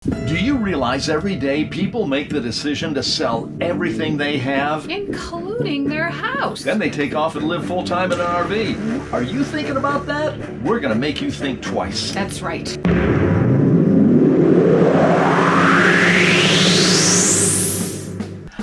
Do you realize every day people make the decision to sell everything they have? Including their house. Then they take off and live full time in an RV. Are you thinking about that? We're going to make you think twice. That's right.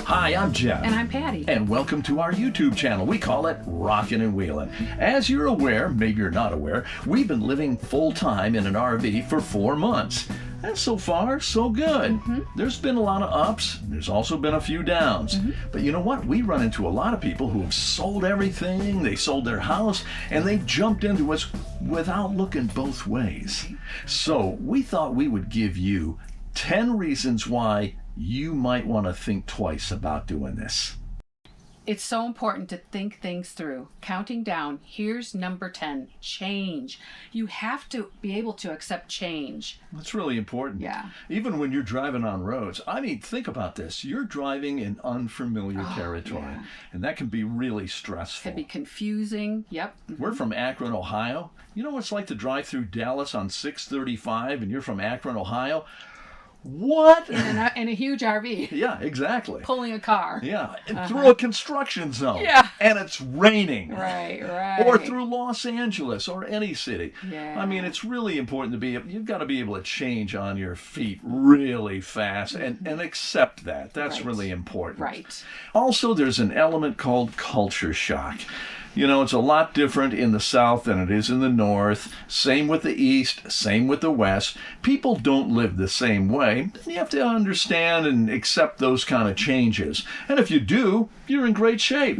Hi, I'm Jeff. And I'm Patty. And welcome to our YouTube channel. We call it Rockin' and Wheelin'. As you're aware, maybe you're not aware, we've been living full time in an RV for 4 months. And so far, so good. There's been a lot of ups. There's also been a few downs. But you know what? We run into a lot of people who have sold everything. They sold their house, and they've jumped into us without looking both ways. So we thought we would give you 10 reasons why you might want to think twice about doing this. It's so important to think things through. Counting down, here's number 10, change. You have to be able to accept change. That's really important. Yeah. Even when you're driving on roads. I mean, think about this. You're driving in unfamiliar territory, yeah. and that can be really stressful. Could be confusing. Yep. We're from Akron, Ohio. You know what it's like to drive through Dallas on 635 and you're from Akron, Ohio? What? In a huge RV. Yeah, exactly. Pulling a car. Yeah, and through a construction zone. Yeah. And it's raining. Right. Or through Los Angeles or any city. Yeah. I mean, it's really important to you've got to be able to change on your feet really fast and accept that. That's Right. really important. Right. Also, there's an element called culture shock. You know, it's a lot different in the South than it is in the North. Same with the East, same with the West. People don't live the same way. You have to understand and accept those kind of changes. And if you do, you're in great shape.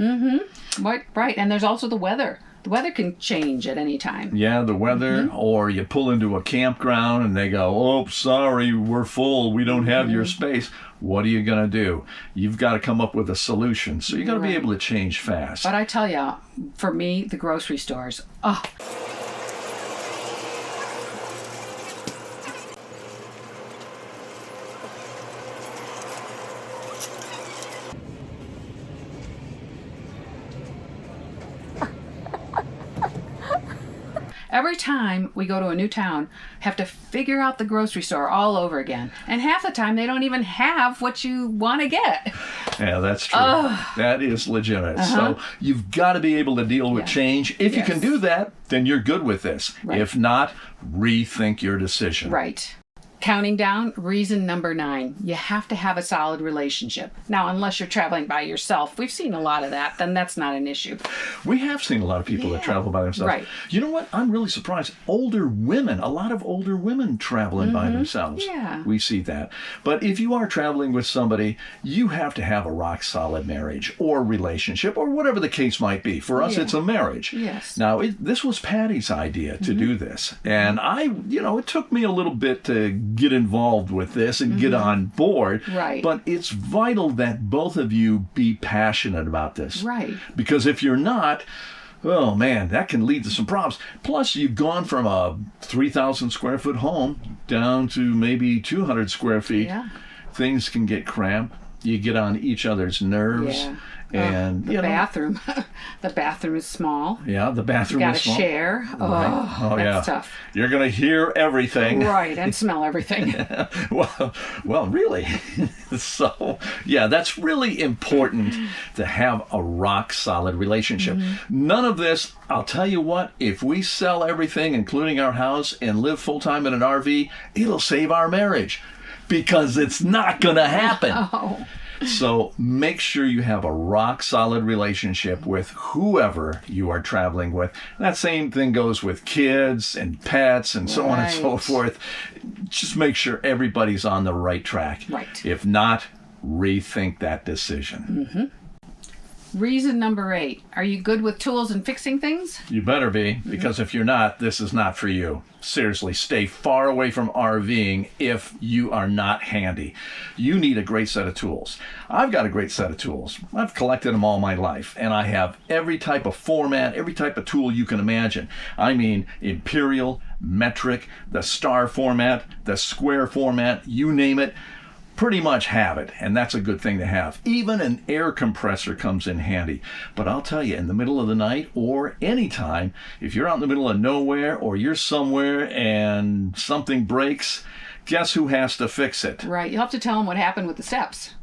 Right. And there's also the weather. The weather can change at any time. Yeah, the weather, or you pull into a campground and they go, oh, sorry, we're full. We don't have your space. What are you going to do? You've got to come up with a solution. So you got to be Right. able to change fast. But I tell you, for me, the grocery stores. Oh, every time we go to a new town, have to figure out the grocery store all over again. And half the time they don't even have what you want to get. Yeah, that's true. That is legitimate. So you've got to be able to deal with Yeah. change. If you can Yes. do that, then you're good with this. Right. If not, rethink your decision. Right. Counting down, reason number 9. You have to have a solid relationship. Now, unless you're traveling by yourself, we've seen a lot of that, then that's not an issue. We have seen a lot of people that Yeah. travel by themselves. Right. You know what? I'm really surprised. Older women, a lot of older women traveling by themselves. Yeah. We see that. But if you are traveling with somebody, you have to have a rock solid marriage or relationship or whatever the case might be. For us, Yeah. it's a marriage. Yes. Now, this was Patty's idea to do this. And it took me a little bit to get involved with this and get on board. Right. But it's vital that both of you be passionate about this. Right. Because if you're not, oh man, that can lead to some problems. Plus, you've gone from a 3,000 square foot home down to maybe 200 square feet. Yeah. Things can get cramped. You get on each other's nerves. Yeah. And The bathroom. The bathroom is small. Yeah, the bathroom Got is to small. share. Oh, that's tough. You're going to hear everything. Right, and smell everything. Well, really. So, yeah, that's really important to have a rock solid relationship. None of this, I'll tell you what, if we sell everything, including our house, and live full time in an RV, it'll save our marriage because it's not going to happen. Oh. So make sure you have a rock solid relationship with whoever you are traveling with. That same thing goes with kids and pets and so on and so Right. forth. Just make sure everybody's on the right track. Right. If not, rethink that decision. Reason number 8. Are you good with tools and fixing things? You better be, because if you're not, this is not for you. Seriously, stay far away from RVing if you are not handy. You need a great set of tools. I've got a great set of tools. I've collected them all my life, and I have every type of format, every type of tool you can imagine. I mean, imperial, metric, the star format, the square format, you name it. Pretty much have it, and that's a good thing to have. Even an air compressor comes in handy. But I'll tell you, in the middle of the night or anytime, if you're out in the middle of nowhere or you're somewhere and something breaks, Guess who has to fix it? Right. You'll have to tell them what happened with the steps.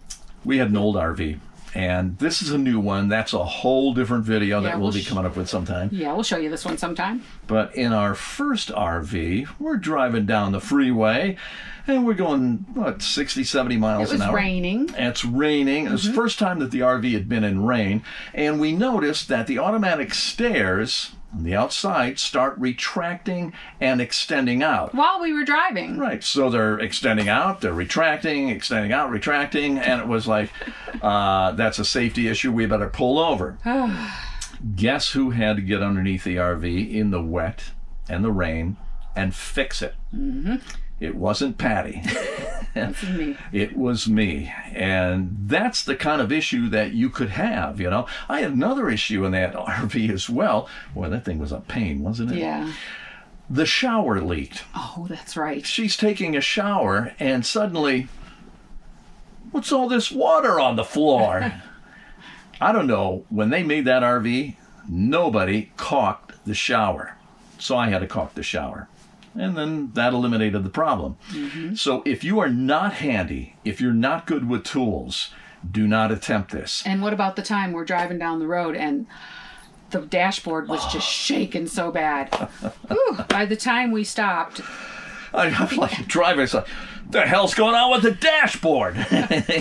We had an old RV, and this is a new one. That's a whole different video that Yeah, we'll we'll be coming up with sometime. Yeah, we'll show you this one sometime. But in our first RV, we're driving down the freeway, and we're going, 60, 70 miles It an was hour. raining. It's raining. It was the first time that the RV had been in rain, and we noticed that the automatic stairs on the outside start retracting and extending out. While we were driving. Right, so they're extending out, they're retracting, extending out, retracting, and it was like, that's a safety issue, we better pull over. Guess who had to get underneath the RV in the wet and the rain and fix it? It wasn't Patty. This is me. It was me. And that's the kind of issue that you could have, you know. I had another issue in that RV as well. Boy, that thing was a pain, wasn't it? Yeah. The shower leaked. Oh, that's right. She's taking a shower, and suddenly, what's all this water on the floor? I don't know. When they made that RV, nobody caulked the shower. So I had to caulk the shower. And then that eliminated the problem. So if you are not handy, if you're not good with tools, do not attempt this. And what about the time we're driving down the road and the dashboard was just shaking so bad? Whew, by the time we stopped, I'm like driving, it's like, the hell's going on with the dashboard?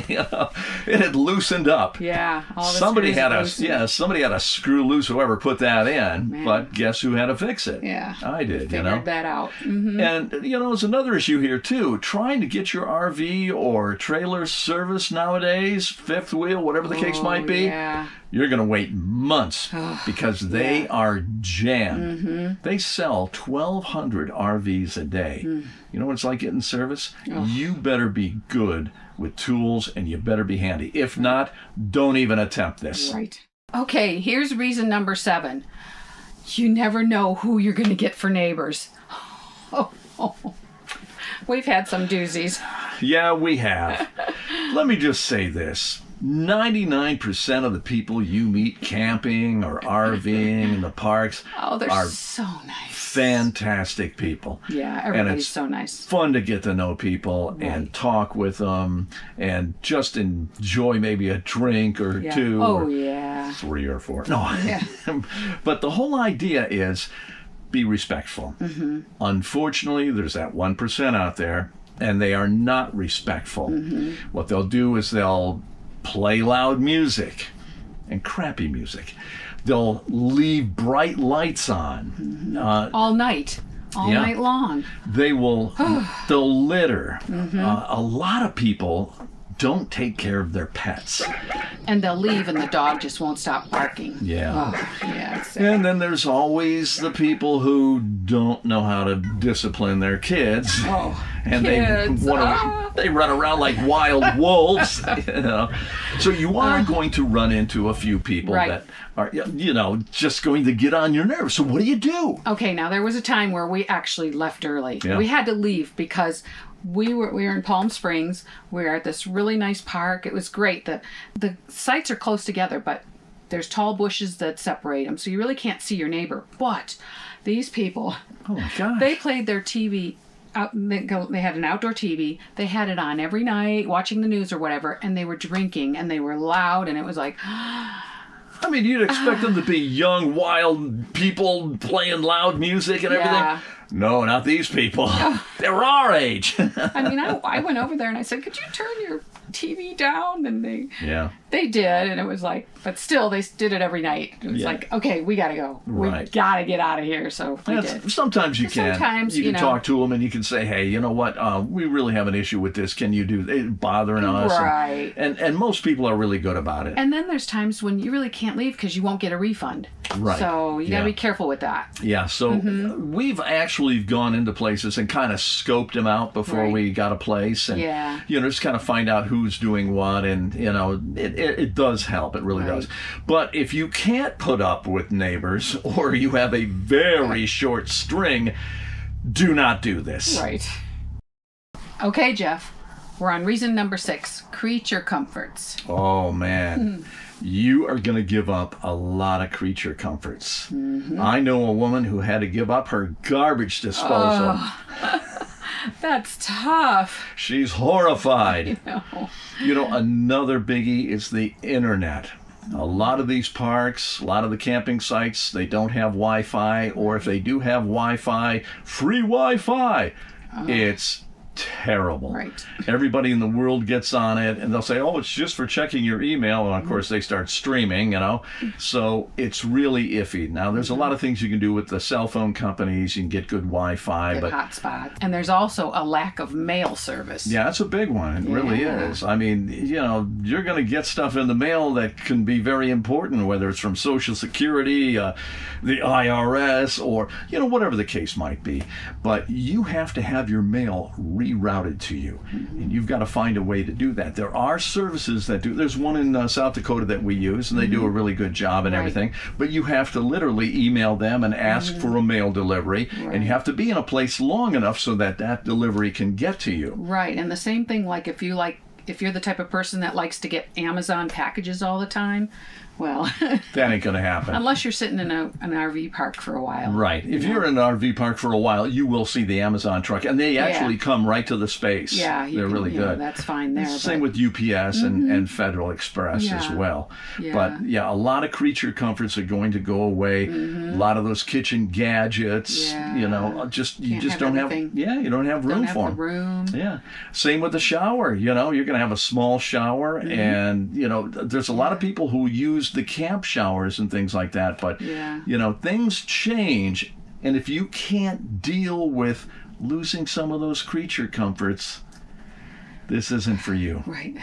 You know, it had loosened up. yeah, all the Somebody screws had loosened. somebody had to screw loose whoever put that in. Man. But guess who had to fix it? Yeah. I did. Figured You know. that out. And you know, there's another issue here too. Trying to get your RV or trailer service nowadays, fifth wheel, whatever the case might be. Yeah. You're going to wait months because they are jammed. They sell 1,200 RVs a day. You know what it's like getting service? You better be good with tools and you better be handy. If not, don't even attempt this. Right. Okay, here's reason number 7. You never know who you're going to get for neighbors. We've had some doozies. Yeah, we have. Let me just say this. 99% of the people you meet camping or RVing in the parks Oh, they're are so nice. fantastic people. Yeah, And everybody's it's so nice. fun to get to know people and talk with them and just enjoy maybe a drink or Yeah. two Oh, or yeah. 3 or 4. No. Yeah. But the whole idea is be respectful. Unfortunately, there's that 1% out there and they are not respectful. What they'll do is they'll play loud music and crappy music. They'll leave bright lights on. All night. All Yeah. night long. They'll litter. A lot of people don't take care of their pets. And they'll leave and the dog just won't stop barking. Yeah. Oh, yeah. It's, And then there's always the people who don't know how to discipline their kids. And kids. they run around like wild wolves, you know. So you are going to run into a few people Right. that are, you know, just going to get on your nerves. So what do you do? Okay, now there was a time where we actually left early. Yeah. We had to leave because we were in Palm Springs. We were at this really nice park. It was great. The sites are close together, but there's tall bushes that separate them, so you really can't see your neighbor. But these people, Oh my gosh. they played their TV out. They had an outdoor TV. They had it on every night, watching the news or whatever, and they were drinking and they were loud, and it was like, I mean, you'd expect them to be young, wild people playing loud music and everything. Yeah. No, not these people. They're our age. I mean, I went over there and I said, could you turn your TV down? And Yeah. they did, and it was like, but still, they did it every night. It was Yeah. like, okay, we gotta go. We Right. gotta get out of here. So we did. Sometimes you can. Sometimes, you you can know. talk to them and you can say, hey, you know what? We really have an issue with this. Can you do it? Bothering us? Right. And most people are really good about it. And then there's times when you really can't leave because you won't get a refund. Right. So you gotta Yeah. be careful with that. Yeah, so we've actually gone into places and kind of scoped them out before Right. we got a place, and Yeah. you know, just kind of find out who's doing what, and you know, it does help. It really Right. does. But if you can't put up with neighbors, or you have a very short string, do not do this. Right. Okay, Jeff. We're on reason number 6, creature comforts. Oh man. You are going to give up a lot of creature comforts. I know a woman who had to give up her garbage disposal. That's tough. She's horrified. No. Another biggie is the internet. A lot of these parks, a lot of the camping sites, they don't have Wi-Fi, or if they do have Wi-Fi, free Wi-Fi. It's terrible. Right. Everybody in the world gets on it, and they'll say, oh, it's just for checking your email, and of course they start streaming, so it's really iffy. Now, there's a lot of things you can do with the cell phone companies. You can get good Wi-Fi, Good but hotspot. And there's also a lack of mail service. yeah, it's a big one. It really Yeah. is. I mean, you're going to get stuff in the mail that can be very important, whether it's from Social Security, the IRS, or, whatever the case might be. But you have to have your mail rerouted to you. And you've got to find a way to do that. There are services that do. There's one in South Dakota that we use, and they do a really good job and Right. everything. But you have to literally email them and ask for a mail delivery. And you have to be in a place long enough so that that delivery can get to you. Right. And the same thing, if you're the type of person that likes to get Amazon packages all the time, well, That ain't going to happen. unless you're sitting in an RV park for a while. Right. If you're in an RV park for a while, you will see the Amazon truck, and they actually come right to the space. Yeah, They're really good. That's fine there. Same but- with UPS and Federal Express as Yeah. well. Yeah. But yeah, a lot of creature comforts are going to go away. A lot of those kitchen gadgets, Yeah. you just have don't have. everything. Yeah, you don't have room Don't have for the them. room. Yeah. Same with the shower. You're going to have a small shower, and there's a lot of people who use the camp showers and things like that. But Yeah. things change, and if you can't deal with losing some of those creature comforts, this isn't for you. Right.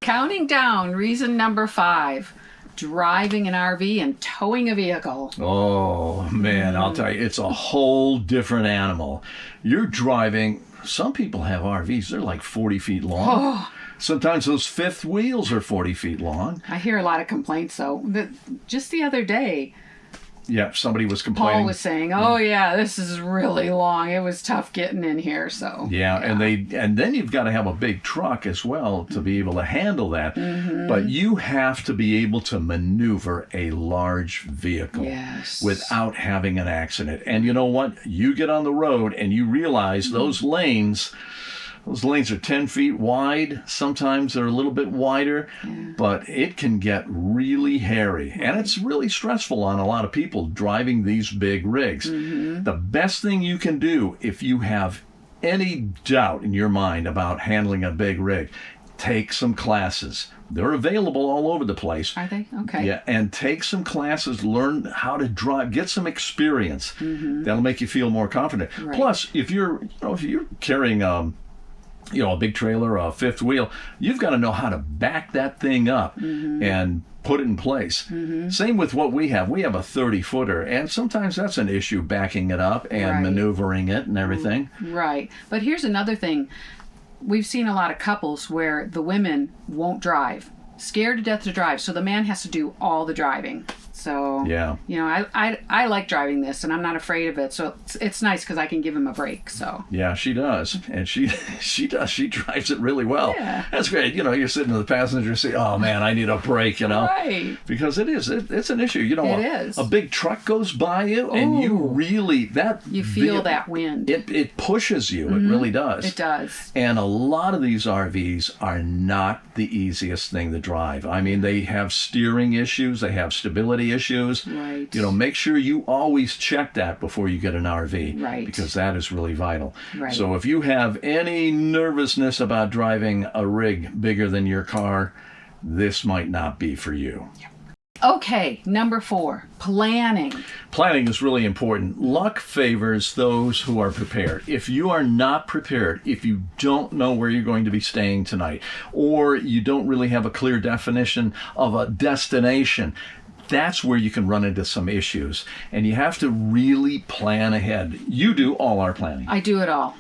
Counting down, reason number 5. Driving an RV and towing a vehicle. Oh man, I'll tell you, it's a whole different animal. You're driving. Some people have RVs; they're like 40 feet long. Sometimes those fifth wheels are 40 feet long. I hear a lot of complaints, though. Just the other day, Yeah, somebody was complaining. Paul was saying, "Oh yeah, this is really long. It was tough getting in here." So Yeah, and then you've got to have a big truck as well to be able to handle that. But you have to be able to maneuver a large vehicle Yes. without having an accident. And you know what? You get on the road and you realize those lanes are 10 feet wide. Sometimes they're a little bit wider, but it can get really hairy. And it's really stressful on a lot of people driving these big rigs. The best thing you can do if you have any doubt in your mind about handling a big rig, take some classes. They're available all over the place. Are they? Okay. Yeah, and take some classes, learn how to drive, get some experience. That'll make you feel more confident. Right. Plus, if you're carrying a big trailer, a fifth wheel, you've got to know how to back that thing up and put it in place. Same with what we have. We have a 30-footer, and sometimes that's an issue, backing it up and Right. maneuvering it and everything. Right. But here's another thing. We've seen a lot of couples where the women won't drive, scared to death to drive, so the man has to do all the driving. So, Yeah. I like driving this, and I'm not afraid of it. So it's nice because I can give him a break. So Yeah, she does, and she does. She drives it really well. Yeah. That's great. You're sitting in the passenger seat. Oh man, I need a break. Right. Because it's an issue. It is. A big truck goes by you, and you Ooh. really You feel that wind. It pushes you. It really does. It does. And a lot of these RVs are not the easiest thing to drive. I mean, they have steering issues. They have stability issues. Right. Make sure you always check that before you get an RV. Right. Because that is really vital. Right. So if you have any nervousness about driving a rig bigger than your car, this might not be for you. Okay, number 4, planning. Planning is really important. Luck favors those who are prepared. If you are not prepared, if you don't know where you're going to be staying tonight, or you don't really have a clear definition of a destination, that's where you can run into some issues. And you have to really plan ahead. You do all our planning. I do it all.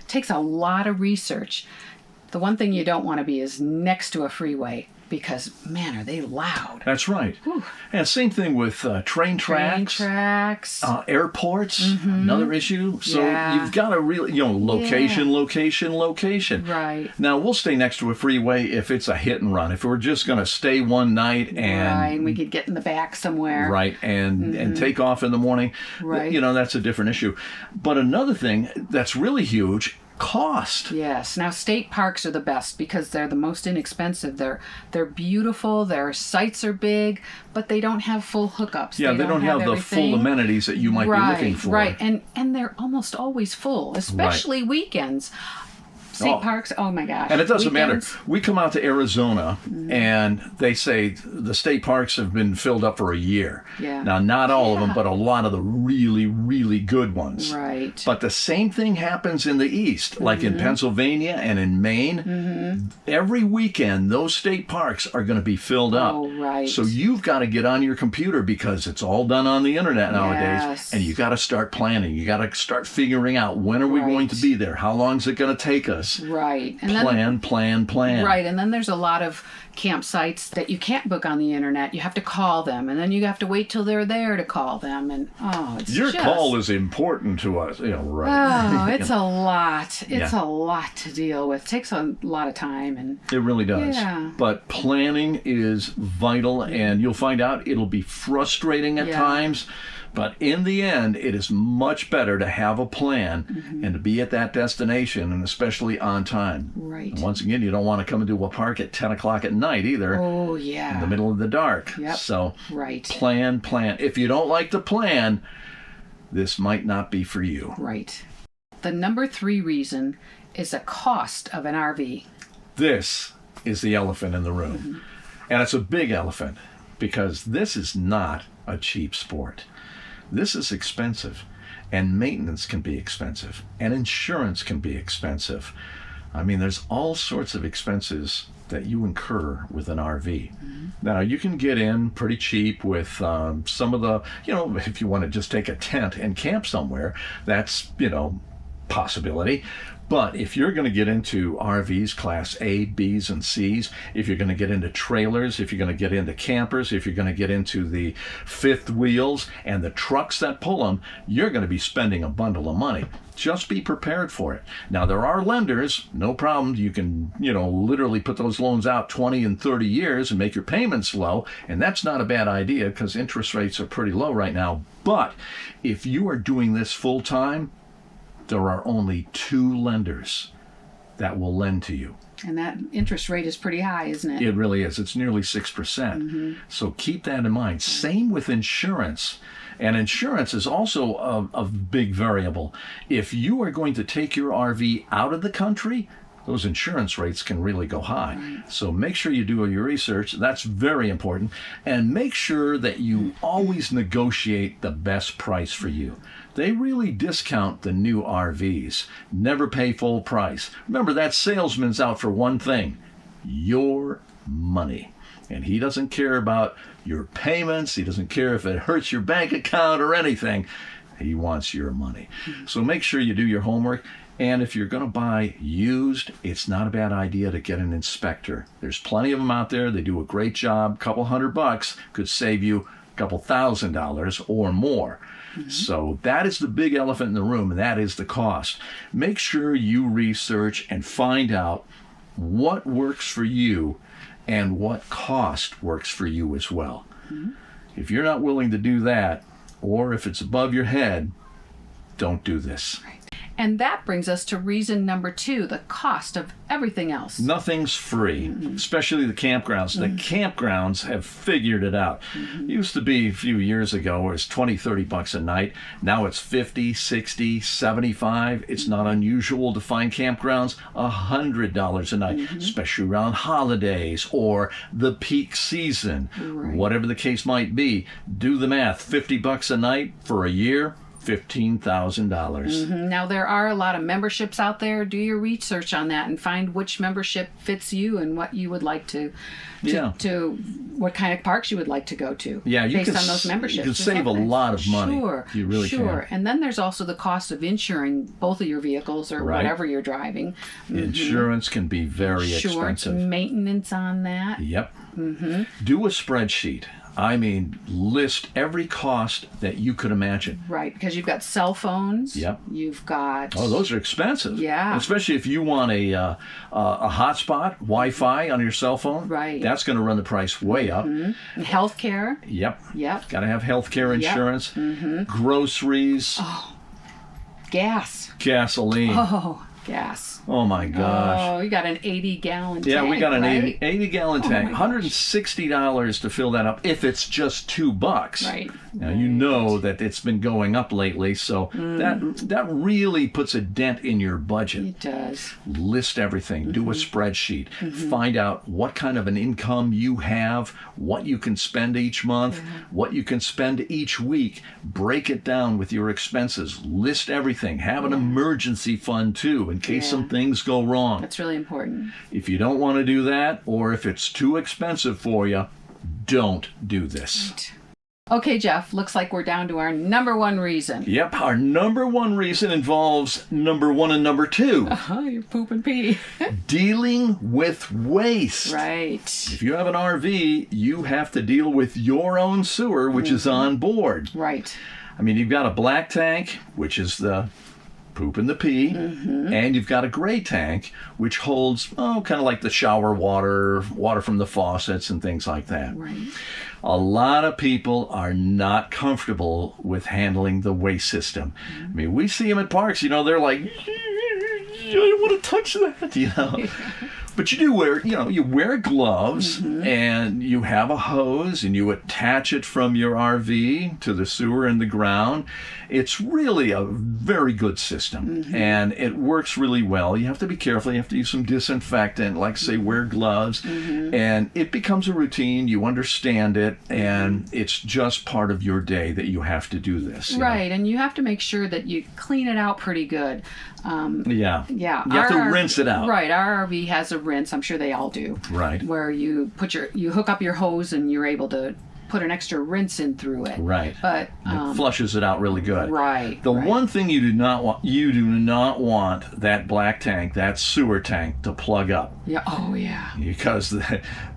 Takes a lot of research. The one thing you don't want to be is next to a freeway because, man, are they loud. That's right. And same thing with train Train tracks. tracks. Airports, another issue. So Yeah. you've got to really, location, location. Right. Now, we'll stay next to a freeway if it's a hit and run. If we're just going to stay one night Right, and and we could get in the back somewhere. right and take off in the morning, Right. that's a different issue. But another thing that's really huge, cost. Yes. Now state parks are the best because they're the most inexpensive. They're beautiful. Their sites are big, but they don't have full hookups. Yeah, they don't have the full everything. amenities that you might be looking for. Right, and they're almost always full, especially weekends. State parks, oh my gosh. And it doesn't Weekends. matter. We come out to Arizona and they say the state parks have been filled up for a year. Yeah. Now, not all of them, but a lot of the really, really good ones. Right. But the same thing happens in the East, like in Pennsylvania and in Maine. Every weekend, those state parks are going to be filled up. Oh, right. So you've got to get on your computer because it's all done on the internet nowadays. Yes. And you got to start planning. You got to start figuring out when are we going to be there? How long is it going to take us? Right. And then Plan. Right, and then there's a lot of campsites that you can't book on the internet. You have to call them, and then you have to wait till they're there to call them. And Your call is important to us. Right. Oh, it's a lot. It's a lot to deal with. It takes a lot of time, and It really does. Yeah. But planning is vital, and you'll find out it'll be frustrating at Yeah. times. But in the end, it is much better to have a plan and to be at that destination, and especially on time. Right. And once again, you don't want to come into a park at 10 o'clock at night either, oh yeah, in the middle of the dark. Yep. So right, plan. If you don't like the plan, this might not be for you. right. The number 3 reason is the cost of an RV. This is the elephant in the room. And it's a big elephant because this is not a cheap sport. This is expensive, and maintenance can be expensive, and insurance can be expensive. I mean, there's all sorts of expenses that you incur with an RV. Now, you can get in pretty cheap with some of the, if you want to just take a tent and camp somewhere, that's, possibility. But if you're going to get into RVs, class A, Bs, and Cs, if you're going to get into trailers, if you're going to get into campers, if you're going to get into the fifth wheels and the trucks that pull them, you're going to be spending a bundle of money. Just be prepared for it. Now, there are lenders, no problem. You can, literally put those loans out 20 and 30 years and make your payments low. And that's not a bad idea because interest rates are pretty low right now. But if you are doing this full time, there are only 2 lenders that will lend to you. And that interest rate is pretty high, isn't it? It really is. It's nearly 6%. So keep that in mind. Same with insurance. And insurance is also a big variable. If you are going to take your RV out of the country, those insurance rates can really go high. So make sure you do your research. That's very important. And make sure that you always negotiate the best price for you. They really discount the new RVs. Never pay full price. Remember, that salesman's out for one thing: your money. And he doesn't care about your payments. He doesn't care if it hurts your bank account or anything. He wants your money. So make sure you do your homework. And if you're going to buy used, it's not a bad idea to get an inspector. There's plenty of them out there. They do a great job. Couple $100 could save you a couple $1,000 or more. So that is the big elephant in the room, and that is the cost. Make sure you research and find out what works for you and what cost works for you as well. If you're not willing to do that, or if it's above your head, don't do this. And that brings us to reason number 2, the cost of everything else. Nothing's free, especially the campgrounds. The campgrounds have figured it out. It used to be a few years ago where it was $20-30 a night. Now it's $50, $60, $75. It's not unusual to find campgrounds $100 a night, especially around holidays or the peak season. Whatever the case might be, do the math. $50 a night for a year. $15,000. Now, there are a lot of memberships out there. Do your research on that and find which membership fits you and what you would like to what kind of parks you would like to go to. Yeah, you based can on those memberships. You can save a lot of money. Sure, You really sure. can. And then there's also the cost of insuring both of your vehicles or Right. whatever you're driving. Insurance can be very Sure, expensive. maintenance on that. Yep. Do a spreadsheet. I mean, list every cost that you could imagine. Right, because you've got cell phones. Yep. You've got. Oh, those are expensive. Yeah. Especially if you want a hotspot, Wi-Fi on your cell phone. Right. That's going to run the price way up. Healthcare. Yep. Yep. Got to have health care insurance. Groceries. Gas. Gasoline. Oh, gas. Oh my gosh. Oh, you got an 80-gallon tank. Yeah, we got an right? 80-gallon tank. my gosh. $160 to fill that up if it's just $2. Right. Now you know that it's been going up lately, so that really puts a dent in your budget. It does. List everything. Do a spreadsheet. Find out what kind of an income you have, what you can spend each month, what you can spend each week. Break it down with your expenses. List everything. Have an emergency fund too in case some things go wrong. That's really important. If you don't want to do that, or if it's too expensive for you, don't do this. Okay, Jeff, looks like we're down to our number one reason. Yep, our number one reason involves number one and number two. You poop and pee. Dealing with waste. Right. If you have an RV, you have to deal with your own sewer, which is on board. Right. I mean, you've got a black tank, which is the poop and the pee, and you've got a gray tank, which holds, kind of like the shower water, water from the faucets and things like that. Right. A lot of people are not comfortable with handling the waste system. I mean, we see them at parks, they're like, I don't want to touch that, But you do wear, you wear gloves and you have a hose and you attach it from your RV to the sewer in the ground. It's really a very good system and it works really well. You have to be careful. You have to use some disinfectant, like say wear gloves, and it becomes a routine. You understand it and it's just part of your day that you have to do this. you know? Right, and you have to make sure that you clean it out pretty good. Yeah. Yeah. You have to our- rinse it out. Right, our RV has a rinse. I'm sure they all do. Right. Where you hook up your hose and you're able to put an extra rinse in through it. Right. But It flushes it out really good. right. The right. one thing you do not want that black tank, that sewer tank, to plug up. Yeah. Oh yeah. Because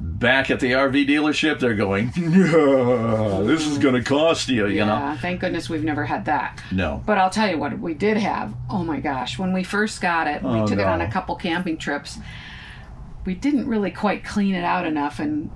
back at the RV dealership, they're going, "No, this is going to cost you," you know? Yeah. Thank goodness we've never had that. No. But I'll tell you what we did have. Oh my gosh! When we first got it, we took it on a couple camping trips. We didn't really quite clean it out enough, and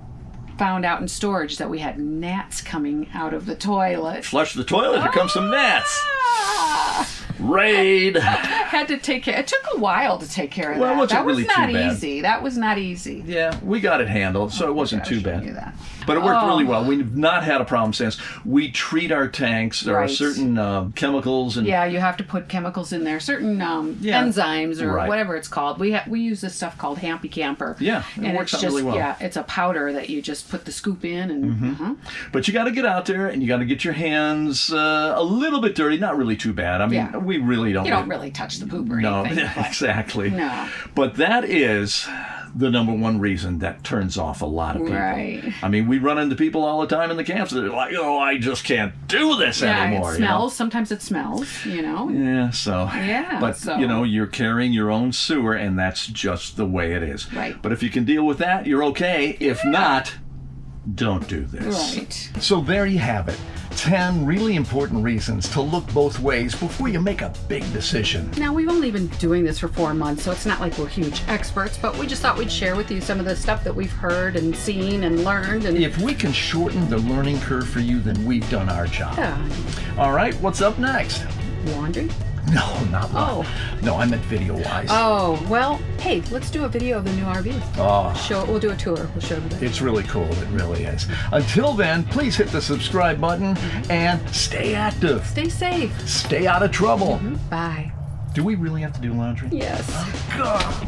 found out in storage that we had gnats coming out of the toilet. Flush the toilet, here comes some gnats. Ah! Raid. Had to take care. It took a while to take care of Well, it that. wasn't That was really not too bad. easy. That was not easy. Yeah, we got it handled, so it wasn't too Gosh, I bad. knew that. But it worked really well. We've not had a problem since. We treat our tanks. There are Right. certain chemicals and Yeah, you have to put chemicals in there, certain enzymes or Right. whatever it's called. We we use this stuff called Happy Camper. Yeah, it and works it's out just really well. yeah, it's a powder that you just put the scoop in and But you got to get out there and you got to get your hands a little bit dirty. Not really too bad. I mean, Yeah. we really don't. you don't really touch the poop or No, anything. but- exactly. No. But that is the number one reason that turns off a lot of people. Right. I mean, we run into people all the time in the camps that are like, "Oh, I just can't do this Yeah, anymore." it smells. Sometimes it smells. You know. Yeah, so. Yeah, But, so- you're carrying your own sewer, and that's just the way it is. Right. But if you can deal with that, you're okay. If not, don't do this. Right. So there you have it. 10 really important reasons to look both ways before you make a big decision. Now, we've only been doing this for 4 months, so it's not like we're huge experts, but we just thought we'd share with you some of the stuff that we've heard and seen and learned. And If we can shorten the learning curve for you, then we've done our job. All right, what's up next? Laundry? No, not Oh. No, I meant video-wise. Oh, well, hey, let's do a video of the new RV. Oh, We'll do a tour. We'll show you that. it's really cool. It really is. Until then, please hit the subscribe button and stay active. Stay safe. Stay out of trouble. Bye. Do we really have to do laundry? Yes. God.